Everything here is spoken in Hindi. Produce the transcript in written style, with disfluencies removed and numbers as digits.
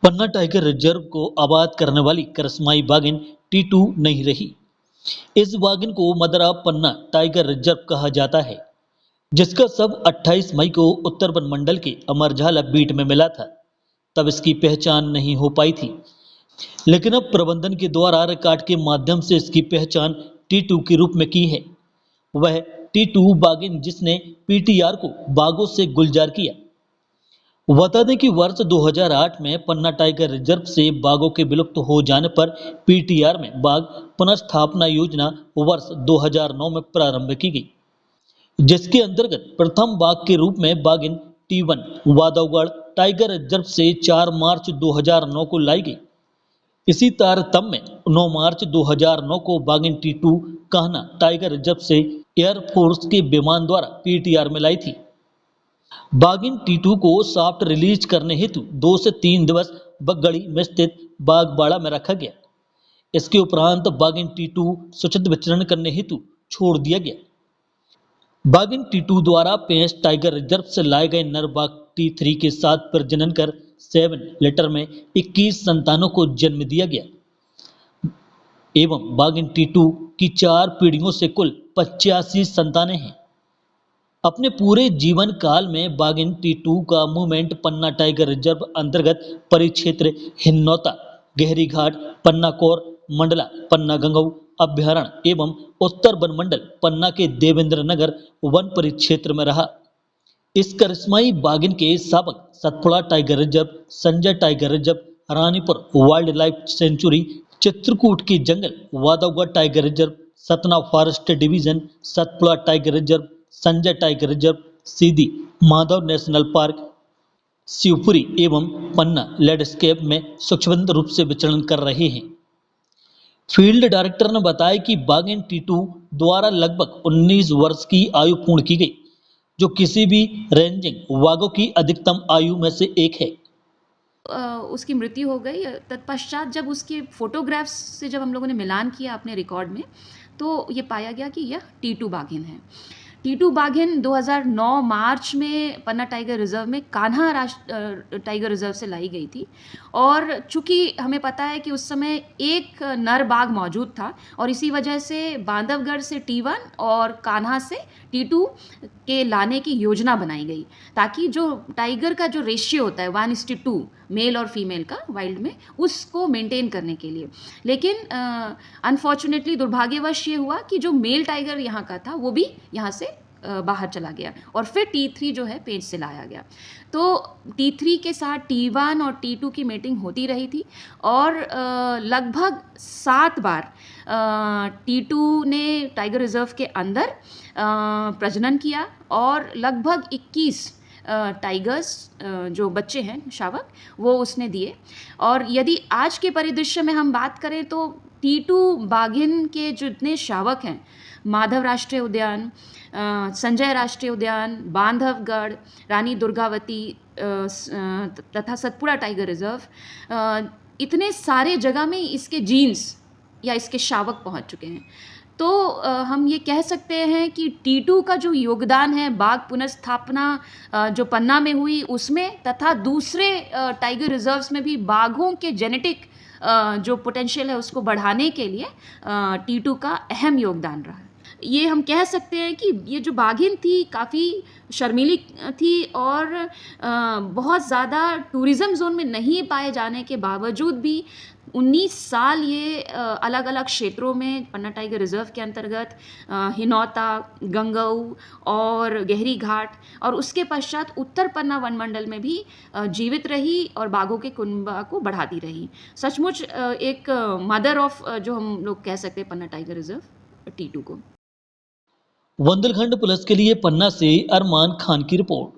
पन्ना टाइगर रिजर्व को आबाद करने वाली करिश्माई बाघिन टीटू नहीं रही। इस बाघिन को मदरा पन्ना टाइगर रिजर्व कहा जाता है, जिसका शव 28 मई को उत्तर वन मंडल के अमरझाला बीट में मिला था। तब इसकी पहचान नहीं हो पाई थी, लेकिन अब प्रबंधन के द्वारा रिकॉर्ड के माध्यम से इसकी पहचान टीटू के रूप में की है। वह टीटू बाघिन जिसने पीटीआर को बाघों से गुलजार किया। बता दें कि वर्ष 2008 में पन्ना टाइगर रिजर्व से बाघों के विलुप्त हो जाने पर पीटीआर में बाघ पुनर्स्थापना योजना वर्ष 2009 में प्रारंभ की गई, जिसके अंतर्गत प्रथम बाघ के रूप में बाघिन T1 वादवगढ़ टाइगर रिजर्व से 4 मार्च 2009 को लाई गई। इसी तारतम्य में 9 मार्च 2009 को बाघिन T2 कान्हा टाइगर रिजर्व से एयरफोर्स के विमान द्वारा पीटीआर में लाई थी। बाघिन T2 को सॉफ्ट रिलीज करने हेतु 2 से 3 दिवस बगड़ी में स्थित बागबाड़ा में रखा गया। इसके उपरांत बाघिन T2 स्वच्छंद विचरण करने हेतु छोड़ दिया गया। बाघिन T2 द्वारा पेंच टाइगर रिजर्व से लाए गए नर बाघ T3 के साथ प्रजनन कर 7 लीटर में 21 संतानों को जन्म दिया गया एवं बाघिन T2 की 4 पीढ़ियों से कुल 85 संतानें हैं। अपने पूरे जीवन काल में बाघिन T2 का मूवमेंट पन्ना टाइगर रिजर्व अंतर्गत परिक्षेत्र हिन्नौता, गहरी घाट, पन्ना कोर, मंडला, पन्ना गंगऊ अभ्यारण्य एवं उत्तर वन मंडल पन्ना के देवेंद्र नगर वन परिक्षेत्र में रहा। इस करिश्माई बाघिन के शावक Satpura tiger reserve, Sanjay tiger reserve, Ranipur wild life sanctuary, Chitrakoot के जंगल, वादवगढ़ tiger reserve, Satna forest division, Satpura tiger reserve, Sanjay tiger reserve, Sidhi Madhav national park, Shivpuri एवं पन्ना लैंडस्केप में स्वच्छंद रूप से विचरण कर रहे हैं। फील्ड डायरेक्टर ने बताया कि बाघिन T2 द्वारा लगभग 19 वर्ष की आयु पूर्ण की गई, जो किसी भी रेंजिंग बाघों की अधिकतम आयु में से एक है। उसकी मृत्यु हो गई। तत्पश्चात जब उसके फोटोग्राफ्स से जब हम लोगों ने मिलान किया अपने रिकॉर्ड में, तो ये पाया गया कि यह T2 बाघिन है। T2 बाघिन 2009 मार्च में पन्ना टाइगर रिजर्व में कान्हा टाइगर रिजर्व से लाई गई थी। और चूंकि हमें पता है कि उस समय एक नर बाघ मौजूद था और इसी वजह से बांधवगढ़ से T1 और कान्हा से T2 के लाने की योजना बनाई गई, ताकि जो टाइगर का जो रेशियो होता है 1:2 मेल और फीमेल का वाइल्ड में, उसको मेंटेन करने के लिए। लेकिन अनफॉर्चुनेटली दुर्भाग्यवश ये हुआ कि जो मेल टाइगर यहाँ का था वो भी यहाँ से बाहर चला गया और फिर T3 जो है पेंच से लाया गया। तो T3 के साथ T1 और T2 की मीटिंग होती रही थी और लगभग 7 बार T2 ने टाइगर रिजर्व के अंदर प्रजनन किया और लगभग 21 टाइगर्स जो बच्चे हैं शावक, वो उसने दिए। और यदि आज के परिदृश्य में हम बात करें तो T2 बाघिन के जितने शावक हैं, माधव राष्ट्रीय उद्यान, संजय राष्ट्रीय उद्यान, बांधवगढ़, रानी दुर्गावती तथा सतपुड़ा टाइगर रिजर्व, इतने सारे जगह में इसके जीन्स या इसके शावक पहुंच चुके हैं। तो हम ये कह सकते हैं कि T2 का जो योगदान है बाघ पुनर्स्थापना जो पन्ना में हुई उसमें, तथा दूसरे टाइगर रिजर्व्स में भी बाघों के जेनेटिक जो पोटेंशियल है उसको बढ़ाने के लिए T2 का अहम योगदान रहा है। ये हम कह सकते हैं कि ये जो बाघिन थी काफ़ी शर्मीली थी और बहुत ज़्यादा टूरिज़्म जोन में नहीं पाए जाने के बावजूद भी 19 साल ये अलग अलग क्षेत्रों में पन्ना टाइगर रिजर्व के अंतर्गत हिनौता, गंगऊ और गहरी घाट और उसके पश्चात उत्तर पन्ना वन मंडल में भी जीवित रही और बाघों के कुनबा को बढ़ाती रही। सचमुच एक मदर ऑफ जो हम लोग कह सकते हैं पन्ना टाइगर रिजर्व T2 को। बुंदेलखंड प्लस के लिए पन्ना से अरमान खान की रिपोर्ट।